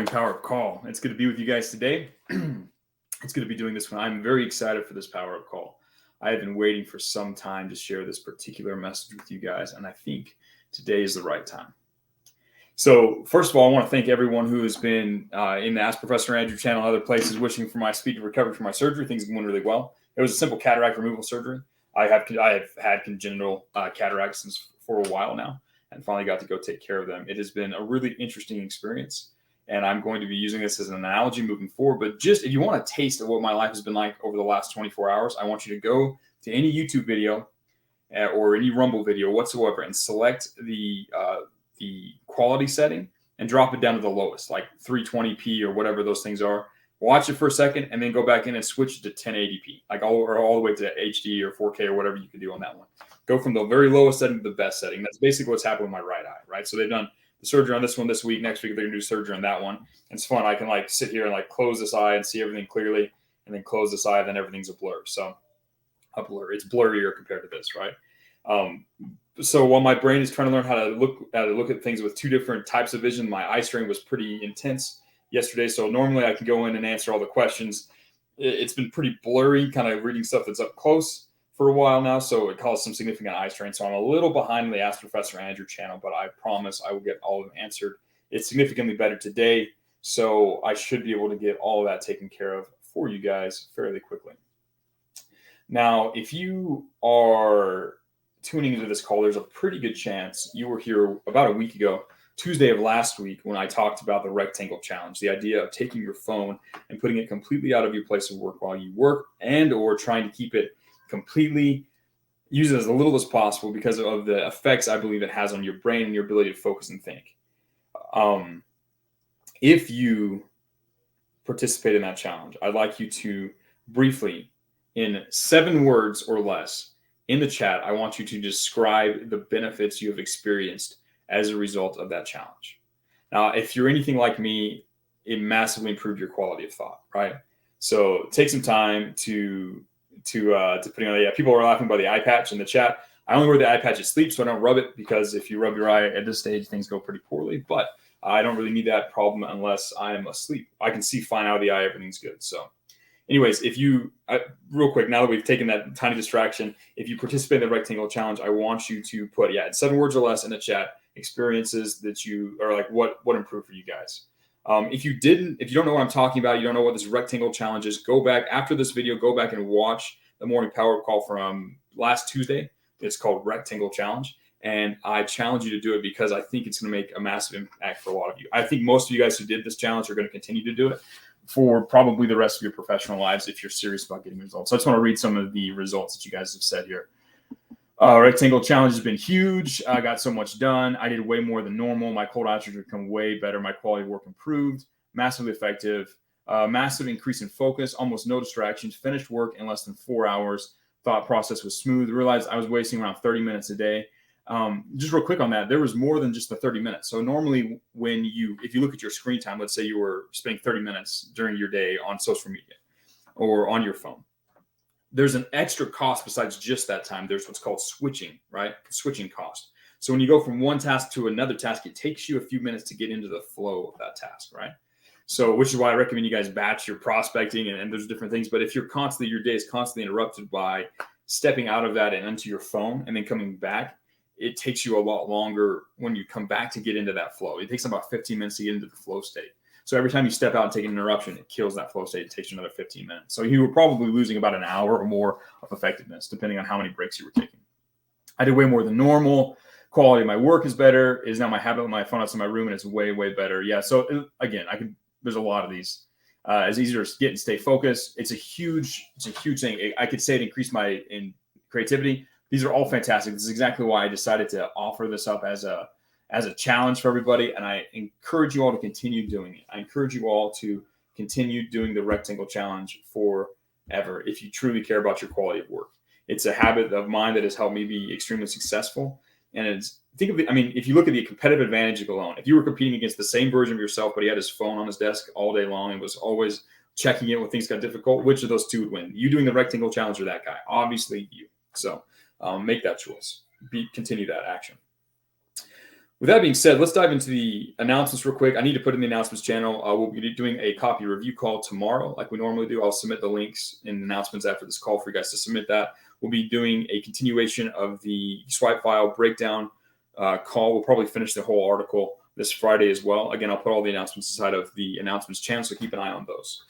Power Up Call. It's good to be with you guys today. It's good to be doing this one. I'm very excited for this Power Up Call. I have been waiting for some time to share this particular message with you guys, and I think today is the right time. So first of all, I want to thank everyone who has been in the Ask Professor Andrew channel and other places wishing for my speedy recovery from my surgery. Things are going really well. It was a simple cataract removal surgery. I have had congenital cataracts since for a while now, and finally got to go take care of them. It has been a really interesting experience, and I'm going to be using this as an analogy moving forward. But just if you want a taste of what my life has been like over the last 24 hours, I want you to go to any YouTube video or any Rumble video whatsoever and select the quality setting and drop it down to the lowest, like 320p or whatever those things are. Watch it for a second and then go back in and switch it to 1080p, like all the way to HD or 4K or whatever you can do on that one. Go from the very lowest setting to the best setting. That's basically what's happened with my right eye, right? So they've done the surgery on this one this week. Next week they're gonna do surgery on that one. And it's fun. I can like sit here and like close this eye and see everything clearly, and then close this eye, and then everything's a blur. So a blur. It's blurrier compared to this, right? So while my brain is trying to learn how to look at things with two different types of vision, my eye strain was pretty intense yesterday. So normally I can go in and answer all the questions. It's been pretty blurry, kind of reading stuff that's up close for a while now. So it caused some significant eye strain. So I'm a little behind on the Ask Professor Andrew channel, but I promise I will get all of them answered. It's significantly better today. So I should be able to get all of that taken care of for you guys fairly quickly. Now, if you are tuning into this call, there's a pretty good chance you were here about a week ago, Tuesday of last week, when I talked about the rectangle challenge, the idea of taking your phone and putting it completely out of your place of work while you work, and or trying to keep it completely, use it as little as possible because of the effects I believe it has on your brain and your ability to focus and think. If you participate in that challenge, I'd like you to briefly, in 7 words or less, in the chat, I want you to describe the benefits you have experienced as a result of that challenge. Now, if you're anything like me, it massively improved your quality of thought, right? So take some time to putting on. Yeah, people are laughing by the eye patch in the chat. I only wear the eye patch asleep, so I don't rub it, because if you rub your eye at this stage, things go pretty poorly. But I don't really need that problem unless I am asleep. I can see fine out of the eye; everything's good. So, anyways, if you real quick, now that we've taken that tiny distraction, if you participate in the rectangle challenge, I want you to put in 7 words or less in the chat experiences that you are like what improved for you guys. If you don't know what I'm talking about, you don't know what this rectangle challenge is, go back after this video, go back and watch the morning power up call from last Tuesday. It's called Rectangle Challenge, and I challenge you to do it because I think it's going to make a massive impact for a lot of you. I think most of you guys who did this challenge are going to continue to do it for probably the rest of your professional lives if you're serious about getting results. So I just want to read some of the results that you guys have said here. Rectangle challenge has been huge. I got so much done. I did way more than normal. My cold answers have become way better. My quality of work improved. Massively effective. Massive increase in focus. Almost no distractions. Finished work in less than 4 hours. Thought process was smooth. Realized I was wasting around 30 minutes a day. Just real quick on that, there was more than just the 30 minutes. So normally if you look at your screen time, let's say you were spending 30 minutes during your day on social media or on your phone, there's an extra cost besides just that time. There's what's called switching, right? Switching cost. So when you go from one task to another task, it takes you a few minutes to get into the flow of that task, right? So which is why I recommend you guys batch your prospecting and there's different things. But if your day is constantly interrupted by stepping out of that and into your phone and then coming back, it takes you a lot longer when you come back to get into that flow. It takes about 15 minutes to get into the flow state. So every time you step out and take an interruption, it kills that flow state. It takes you another 15 minutes. So you were probably losing about an hour or more of effectiveness, depending on how many breaks you were taking. I did way more than normal. Quality of my work is better. Is now my habit with my phone outside my room, and it's way, way better. Yeah. So again, there's a lot of these. It's easier to get and stay focused. It's a huge thing. I could say it increased my creativity. These are all fantastic. This is exactly why I decided to offer this up as a challenge for everybody. And I encourage you all to continue doing it. I encourage you all to continue doing the rectangle challenge forever if you truly care about your quality of work. It's a habit of mine that has helped me be extremely successful. And if you look at the competitive advantage alone, if you were competing against the same version of yourself, but he had his phone on his desk all day long and was always checking it when things got difficult, which of those two would win? You doing the rectangle challenge or that guy? Obviously you. So make that choice. Continue that action. With that being said, let's dive into the announcements real quick. I need to put in the announcements channel. We'll be doing a copy review call tomorrow, like we normally do. I'll submit the links in the announcements after this call for you guys to submit that. We'll be doing a continuation of the swipe file breakdown call. We'll probably finish the whole article this Friday as well. Again, I'll put all the announcements inside of the announcements channel, so keep an eye on those.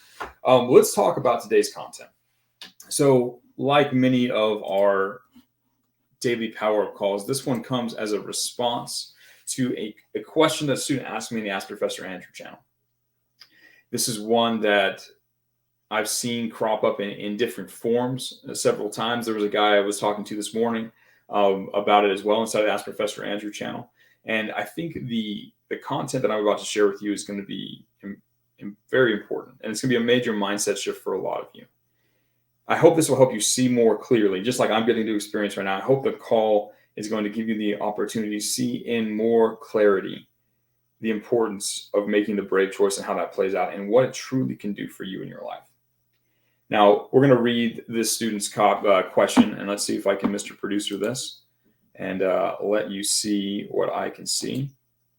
Let's talk about today's content. So, like many of our daily power-up calls, this one comes as a response to a question that a student asked me in the Ask Professor Andrew channel. This is one that I've seen crop up in different forms several times. There was a guy I was talking to this morning about it as well inside the Ask Professor Andrew channel. And I think the content that I'm about to share with you is going to be very important. And it's going to be a major mindset shift for a lot of you. I hope this will help you see more clearly, just like I'm getting to experience right now. I hope the call is going to give you the opportunity to see in more clarity the importance of making the brave choice and how that plays out and what it truly can do for you in your life. Now, we're going to read this student's question, and let's see if I can, Mr. Producer, this and let you see what I can see.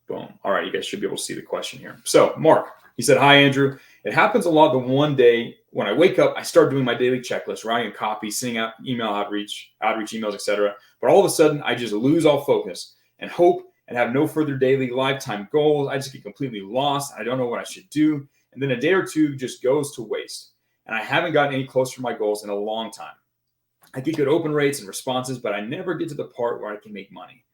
Boom. All right, you guys should be able to see the question here. So, Mark, he said, "Hi, Andrew. It happens a lot that one day when I wake up, I start doing my daily checklist, writing copy, sending out email outreach emails, etc. But all of a sudden, I just lose all focus and hope and have no further daily lifetime goals. I just get completely lost. I don't know what I should do. And then a day or two just goes to waste. And I haven't gotten any closer to my goals in a long time. I get good open rates and responses, but I never get to the part where I can make money.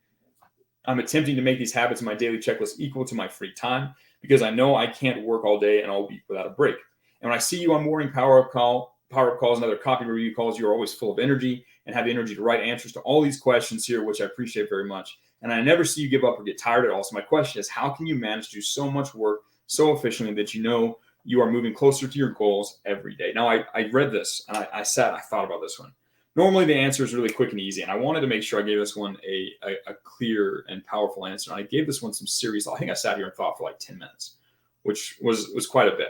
I'm attempting to make these habits in my daily checklist equal to my free time because I know I can't work all day and all week without a break. And when I see you on morning power-up calls and other copy review calls, you're always full of energy and have the energy to write answers to all these questions here, which I appreciate very much. And I never see you give up or get tired at all. So my question is, how can you manage to do so much work so efficiently that you know you are moving closer to your goals every day? Now, I read this and I thought about this one. Normally, the answer is really quick and easy. And I wanted to make sure I gave this one a clear and powerful answer. And I gave this one some serious thought. I think I sat here and thought for like 10 minutes, which was quite a bit.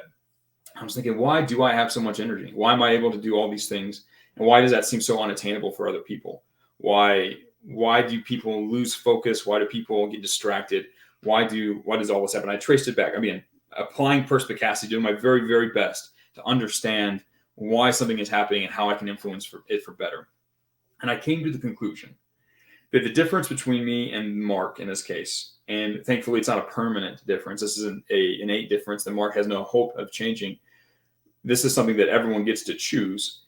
I was thinking, why do I have so much energy? Why am I able to do all these things? And why does that seem so unattainable for other people? Why do people lose focus? Why do people get distracted? Why does all this happen? I traced it back. I mean, applying perspicacity, doing my very, very best to understand why something is happening and how I can influence it for better. And I came to the conclusion that the difference between me and Mark in this case, and thankfully it's not a permanent difference, this is an innate difference that Mark has no hope of changing. This is something that everyone gets to choose.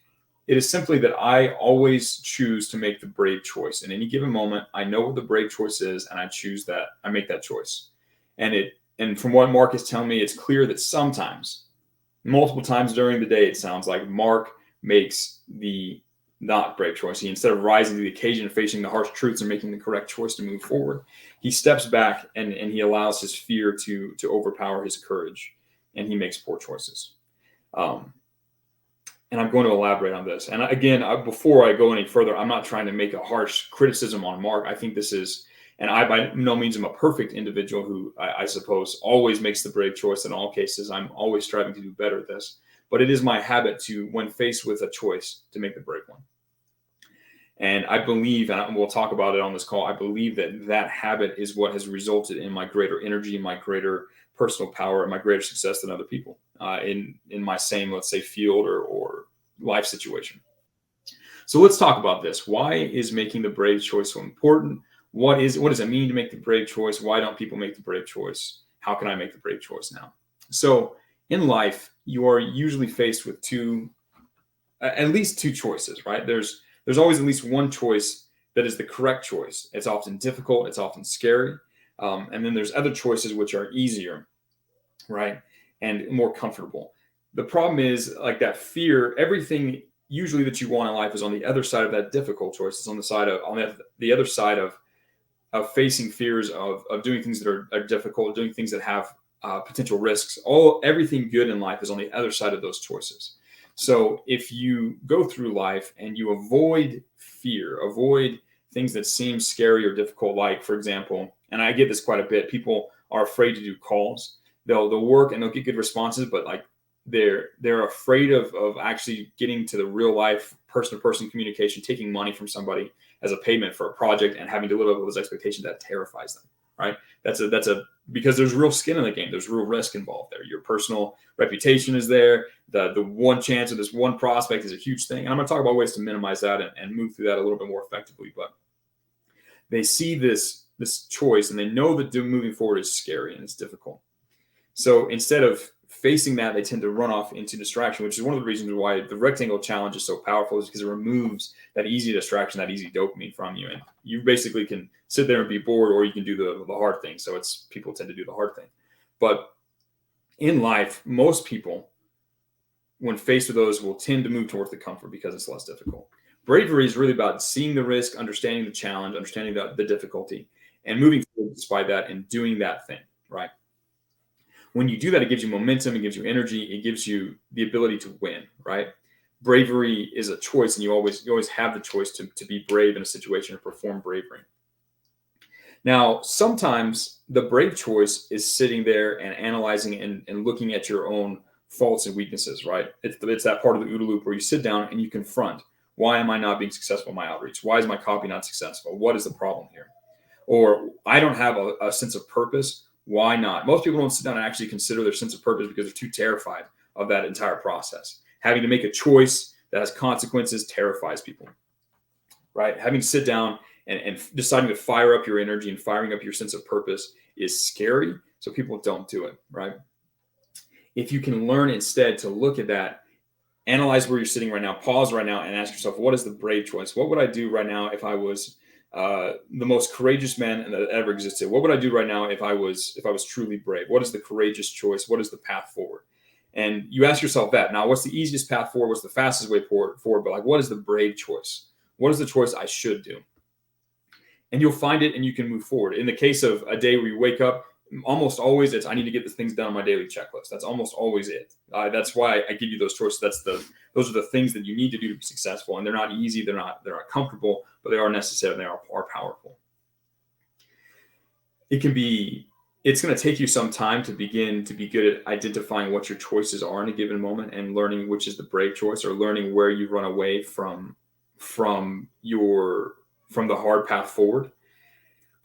It is simply that I always choose to make the brave choice. In any given moment, I know what the brave choice is, and I choose that. I make that choice. And from what Mark is telling me, it's clear that sometimes, multiple times during the day, it sounds like Mark makes the not brave choice. Instead of rising to the occasion and facing the harsh truths and making the correct choice to move forward, he steps back and he allows his fear to overpower his courage, and he makes poor choices. And I'm going to elaborate on this. And again, before I go any further, I'm not trying to make a harsh criticism on Mark. I think this is, and I by no means am a perfect individual who I suppose always makes the brave choice in all cases. I'm always striving to do better at this. But it is my habit to, when faced with a choice, to make the brave one. And I believe, and we'll talk about it on this call, I believe that habit is what has resulted in my greater energy, my greater personal power, and my greater success than other people in my same, let's say, field or life situation. So let's talk about this. Why is making the brave choice so important? What does it mean to make the brave choice? Why don't people make the brave choice? How can I make the brave choice now? So in life, you are usually faced with at least two choices, right? There's always at least one choice that is the correct choice. It's often difficult. It's often scary. And then there's other choices which are easier, right? And more comfortable. The problem is like that fear, everything usually that you want in life is on the other side of that difficult choice. It's on the other side of facing fears of doing things that are difficult, doing things that have potential risks. Everything good in life is on the other side of those choices. So if you go through life and you avoid fear, avoid things that seem scary or difficult, like, for example, and I get this quite a bit, people are afraid to do calls. They'll work and they'll get good responses, but like they're afraid of actually getting to the real life person-to-person communication, taking money from somebody as a payment for a project and having to live up with those expectations. That terrifies them, right? That's a because there's real skin in the game. There's real risk involved there. Your personal reputation is there. The one chance of this one prospect is a huge thing. And I'm going to talk about ways to minimize that and move through that a little bit more effectively. But they see this choice and they know that moving forward is scary and it's difficult. So instead of facing that, they tend to run off into distraction, which is one of the reasons why the rectangle challenge is so powerful, is because it removes that easy distraction, that easy dopamine from you. And you basically can sit there and be bored, or you can do the hard thing. So people tend to do the hard thing. But in life, most people, when faced with those, will tend to move towards the comfort because it's less difficult. Bravery is really about seeing the risk, understanding the challenge, understanding the difficulty, and moving forward despite that and doing that thing, right? When you do that, it gives you momentum, it gives you energy, it gives you the ability to win, right? Bravery is a choice, and you always have the choice to be brave in a situation or perform bravery. Now, sometimes the brave choice is sitting there and analyzing and looking at your own faults and weaknesses, right? It's that part of the OODA loop where you sit down and you confront, why am I not being successful in my outreach? Why is my copy not successful? What is the problem here? Or I don't have a sense of purpose. Why not? Most people don't sit down and actually consider their sense of purpose because they're too terrified of that entire process. Having to make a choice that has consequences terrifies people, right? Having to sit down and deciding to fire up your energy and firing up your sense of purpose is scary. So people don't do it, right? If you can learn instead to look at that, analyze where you're sitting right now, pause right now and ask yourself, what is the brave choice? What would I do right now if I was the most courageous man that ever existed? What would I do right now if I was truly brave? What is the courageous choice? What is the path forward? And you ask yourself that. Now, what's the easiest path forward? What's the fastest way forward? But like, what is the brave choice? What is the choice I should do? And you'll find it and you can move forward. In the case of a day where you wake up, almost always it's I need to get the things done on my daily checklist. That's almost always it. That's why I give you those choices. Those are the things that you need to do to be successful. And they're not easy. They're not comfortable, but they are necessary. They are powerful. It's going to take you some time to begin to be good at identifying what your choices are in a given moment and learning which is the brave choice, or learning where you run away from the hard path forward.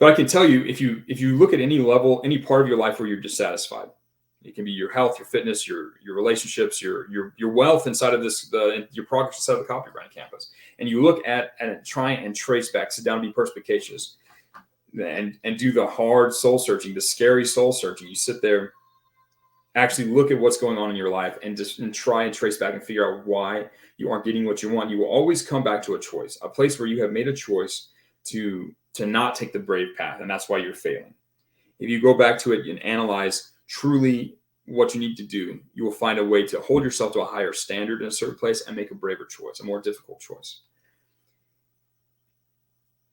But I can tell you, if you look at any level, any part of your life where you're dissatisfied, it can be your health, your fitness, your relationships, your wealth inside of your progress inside of the Copybranding Campus, and you look at it, try and trace back, sit down, and be perspicacious, and do the hard soul searching, the scary soul searching. You sit there, actually look at what's going on in your life, and try and trace back and figure out why you aren't getting what you want. You will always come back to a choice, a place where you have made a choice to not take the brave path, and that's why you're failing. If you go back to it and analyze truly what you need to do, you will find a way to hold yourself to a higher standard in a certain place and make a braver choice, a more difficult choice.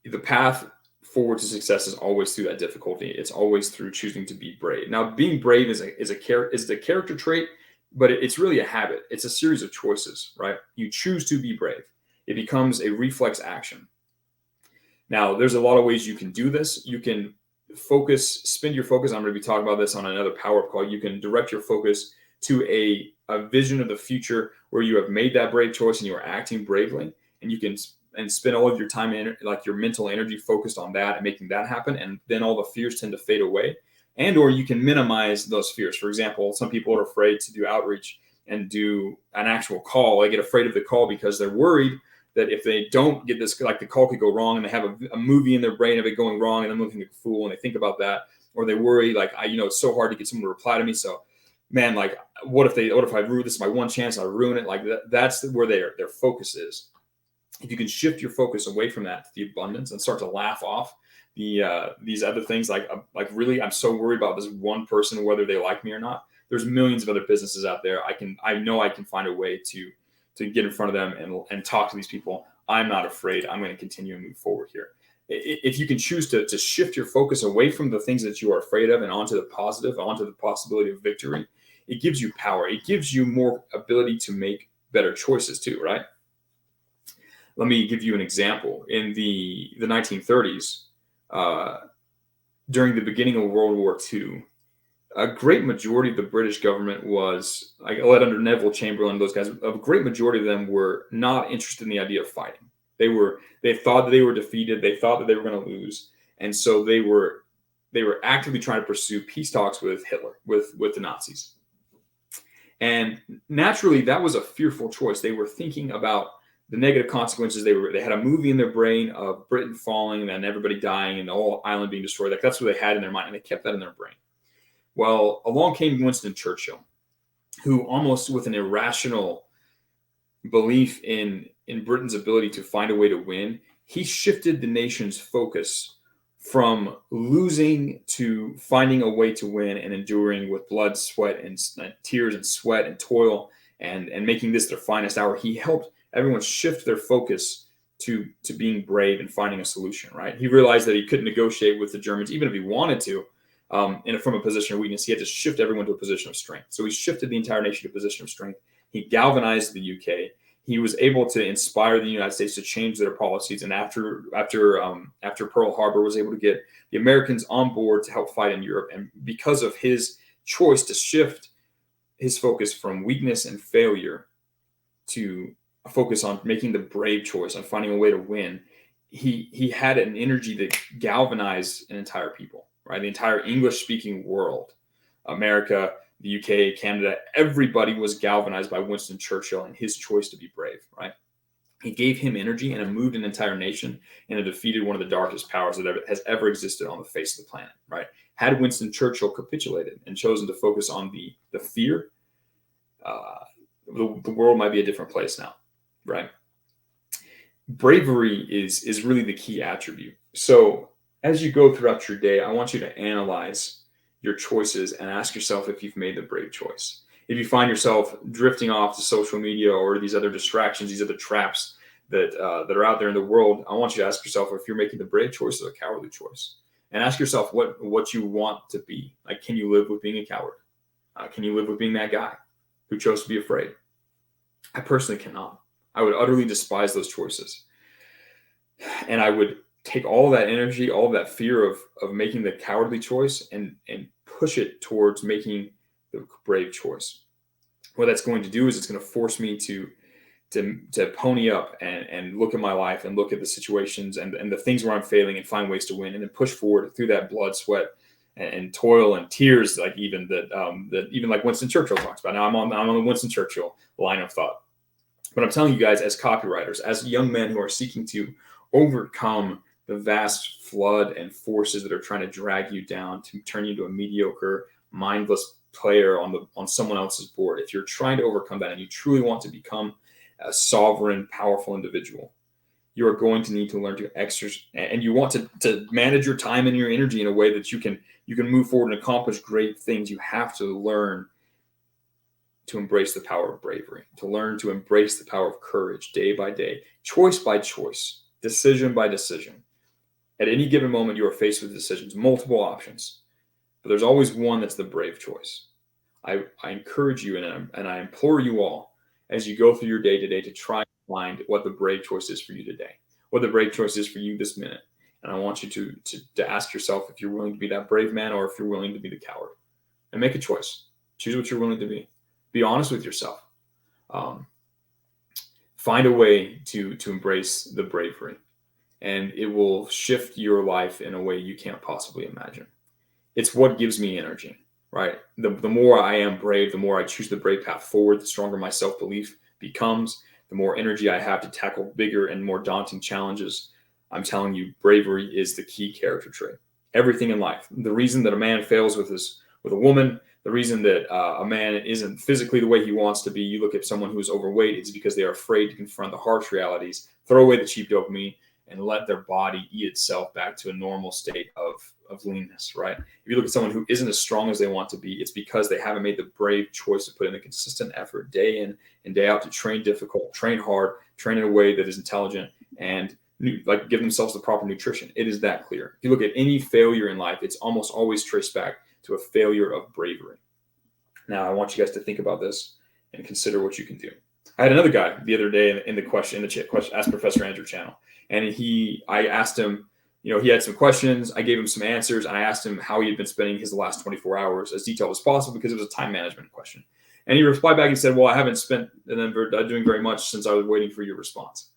The path forward to success is always through that difficulty. It's always through choosing to be brave. Now, being brave is a character trait, but it's really a habit. It's a series of choices, right? You choose to be brave. It becomes a reflex action. Now, there's a lot of ways you can do this. You can spend your focus. I'm going to be talking about this on another Power Up call. You can direct your focus to a vision of the future where you have made that brave choice and you are acting bravely, and you can spend all of your time, like your mental energy, focused on that and making that happen. And then all the fears tend to fade away. And or you can minimize those fears. For example, some people are afraid to do outreach and do an actual call. They get afraid of the call because they're worried that if they don't get this, like the call could go wrong, and they have a movie in their brain of it going wrong, and I'm looking like a fool, and they think about that, or they worry like, it's so hard to get someone to reply to me. So, man, like, what if I ruin this? Is my one chance, I ruin it. Like that's where their focus is. If you can shift your focus away from that to the abundance and start to laugh off these other things, like really, I'm so worried about this one person, whether they like me or not. There's millions of other businesses out there. I know I can find a way to get in front of them and talk to these people. I'm not afraid. I'm going to continue and move forward here. If you can choose to shift your focus away from the things that you are afraid of and onto the positive, onto the possibility of victory, it gives you power. It gives you more ability to make better choices too, right? Let me give you an example. In the 1930s, during the beginning of World War II, a great majority of the British government was, led under Neville Chamberlain, those guys, a great majority of them were not interested in the idea of fighting. They thought that they were defeated. They thought that they were going to lose. And so they were they were actively trying to pursue peace talks with Hitler, with the Nazis. And naturally, that was a fearful choice. They were thinking about the negative consequences. They had a movie in their brain of Britain falling and everybody dying and the whole island being destroyed. Like that's what they had in their mind, and they kept that in their brain. Well, along came Winston Churchill, who almost with an irrational belief in Britain's ability to find a way to win, he shifted the nation's focus from losing to finding a way to win and enduring with blood, sweat, and tears and sweat and toil and making this their finest hour. He helped everyone shift their focus to being brave and finding a solution, right? He realized that he couldn't negotiate with the Germans, even if he wanted to, from a position of weakness. He had to shift everyone to a position of strength. So he shifted the entire nation to a position of strength. He galvanized the UK. He was able to inspire the United States to change their policies. And after Pearl Harbor, was able to get the Americans on board to help fight in Europe. And because of his choice to shift his focus from weakness and failure to a focus on making the brave choice, on finding a way to win, he had an energy that galvanized an entire people, right? The entire English-speaking world, America, the UK, Canada, everybody was galvanized by Winston Churchill and his choice to be brave, right? He gave him energy and it moved an entire nation and it defeated one of the darkest powers that has ever existed on the face of the planet, right? Had Winston Churchill capitulated and chosen to focus on the fear, the world might be a different place now, right? Bravery is really the key attribute. So as you go throughout your day, I want you to analyze your choices and ask yourself if you've made the brave choice. If you find yourself drifting off to social media or these other distractions, these other traps that are out there in the world, I want you to ask yourself if you're making the brave choice or the cowardly choice. And ask yourself what you want to be. Like, can you live with being a coward? Can you live with being that guy who chose to be afraid? I personally cannot. I would utterly despise those choices. And I would take all that energy, all that fear of making the cowardly choice and push it towards making the brave choice. What that's going to do is it's going to force me to pony up and look at my life and look at the situations and the things where I'm failing and find ways to win and then push forward through that blood, sweat, and toil and tears, like even that even like Winston Churchill talks about. Now I'm on the Winston Churchill line of thought. But I'm telling you guys, as copywriters, as young men who are seeking to overcome the vast flood and forces that are trying to drag you down, to turn you into a mediocre, mindless player on someone else's board. If you're trying to overcome that and you truly want to become a sovereign, powerful individual, you are going to need to learn to exercise, and you want to manage your time and your energy in a way that you can move forward and accomplish great things. You have to learn to embrace the power of bravery, to learn to embrace the power of courage day by day, choice by choice, decision by decision. At any given moment, you are faced with decisions, multiple options, but there's always one that's the brave choice. I encourage you and I implore you all as you go through your day today to try and find what the brave choice is for you today, what the brave choice is for you this minute. And I want you to ask yourself if you're willing to be that brave man or if you're willing to be the coward, and make a choice. Choose what you're willing to be. Be honest with yourself. Find a way to embrace the bravery, and it will shift your life in a way you can't possibly imagine. It's what gives me energy, right? The more I am brave, the more I choose the brave path forward, the stronger my self-belief becomes, the more energy I have to tackle bigger and more daunting challenges. I'm telling you, bravery is the key character trait. Everything in life. The reason that a man fails with a woman, the reason that a man isn't physically the way he wants to be, you look at someone who's overweight, it's because they are afraid to confront the harsh realities, throw away the cheap dopamine, and let their body eat itself back to a normal state of leanness, right? If you look at someone who isn't as strong as they want to be, it's because they haven't made the brave choice to put in the consistent effort day in and day out to train difficult, train hard, train in a way that is intelligent, and like give themselves the proper nutrition. It is that clear. If you look at any failure in life, it's almost always traced back to a failure of bravery. Now, I want you guys to think about this and consider what you can do. I had another guy the other day in the chat, Ask Professor Andrew channel, and I asked him, he had some questions. I gave him some answers, and I asked him how he had been spending his last 24 hours as detailed as possible because it was a time management question. And he replied back and said, "Well, I haven't spent doing very much since I was waiting for your response."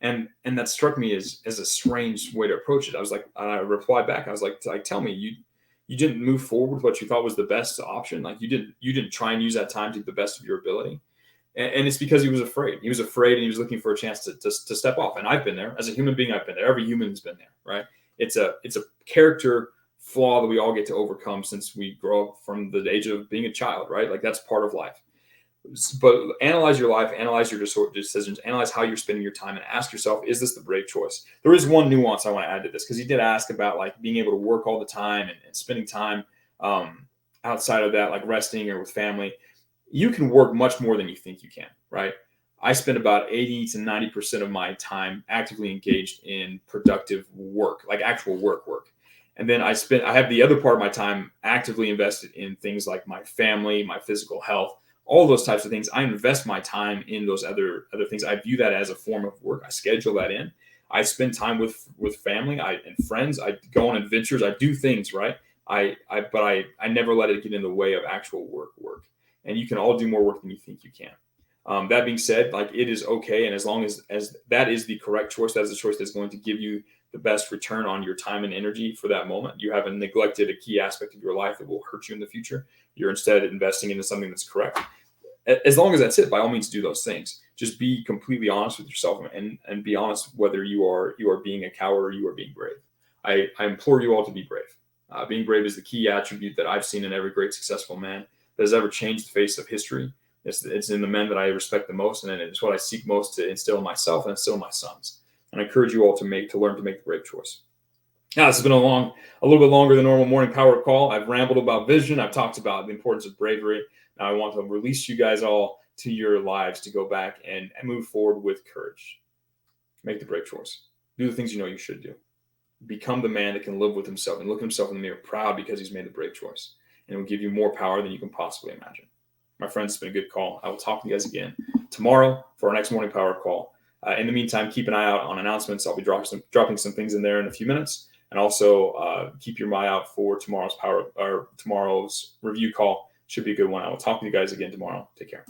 And that struck me as a strange way to approach it. I replied back. I was like, tell me, you didn't move forward with what you thought was the best option. Like you didn't try and use that time to the best of your ability. And it's because he was afraid. He was afraid, and he was looking for a chance to step off. And I've been there as a human being. I've been there. Every human's been there, right? It's a character flaw that we all get to overcome since we grow up from the age of being a child, right? Like that's part of life. But analyze your life, analyze your decisions, analyze how you're spending your time, and ask yourself, is this the brave choice? There is one nuance I want to add to this, because he did ask about like being able to work all the time and spending time outside of that, like resting or with family. You can work much more than you think you can, right? I spend about 80 to 90% of my time actively engaged in productive work, like actual work. And then I have the other part of my time actively invested in things like my family, my physical health, all those types of things. I invest my time in those other things. I view that as a form of work. I schedule that in. I spend time with family and friends. I go on adventures. I do things, right? But I never let it get in the way of actual work. And you can all do more work than you think you can. That being said, like it is okay. And as long as that is the correct choice, that is the choice that's going to give you the best return on your time and energy for that moment. You haven't neglected a key aspect of your life that will hurt you in the future. You're instead investing into something that's correct. As long as that's it, by all means, do those things. Just be completely honest with yourself and be honest whether you are being a coward or you are being brave. I implore you all to be brave. Being brave is the key attribute that I've seen in every great successful man that has ever changed the face of history. It's in the men that I respect the most, and it's what I seek most to instill in myself and instill in my sons. And I encourage you all to learn to make the brave choice. Now, this has been a little bit longer than normal morning power call. I've rambled about vision. I've talked about the importance of bravery. Now I want to release you guys all to your lives to go back and move forward with courage. Make the brave choice. Do the things you know you should do. Become the man that can live with himself and look at himself in the mirror proud because he's made the brave choice. And it will give you more power than you can possibly imagine. My friends, it's been a good call. I will talk to you guys again tomorrow for our next morning power call. In the meantime, keep an eye out on announcements. I'll be dropping some things in there in a few minutes. And also keep your eye out for tomorrow's review call. Should be a good one. I will talk to you guys again tomorrow. Take care.